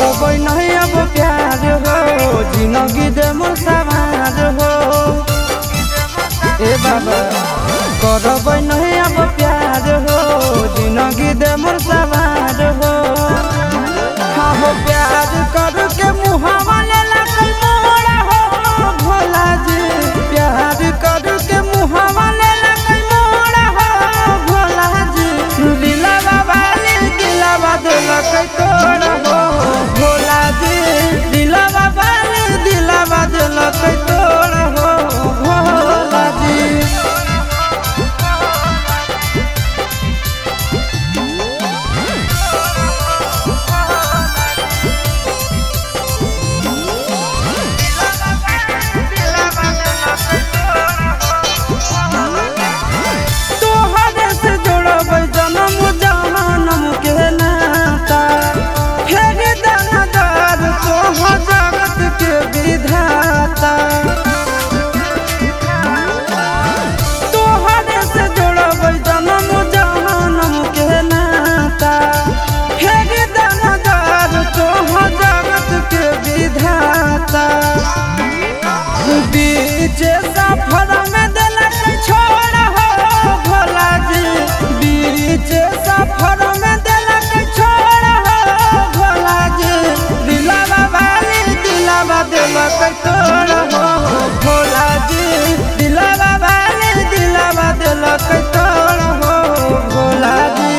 करबै नहीं अब प्यार हो जिंदगी दे मोर सवार हो ए बाबा करबै नहीं अब प्यार हो जिंदगी दे मोर सवार हो हाँ हो प्यार करके मुहावा लेला कोई मोड़ा हो भोला जी प्यार करके मुहावा लेला कोई मोड़ा हो भोला जी दिला बाबा दिला बदला कोई तोड़ा हो भोला जी दिला बाबा दिला बदला कोई तोड़ा हो भोला जी बीच सफर में दिलक छोड़ हो भोला जी बीच सफर में दिलक छोड़ हो भोला जी दिलावा वाली दिलावा दिलक तोड़ हो भोला जी दिलावा वाली दिलावा दिलक तोड़ हो भोला जी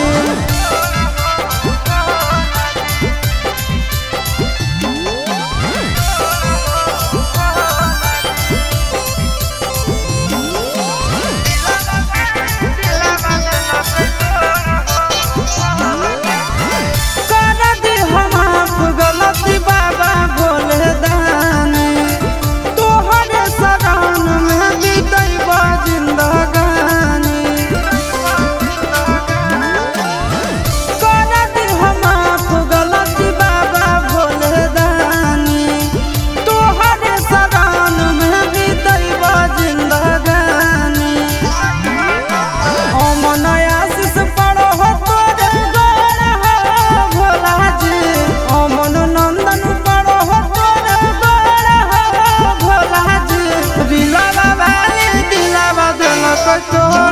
तो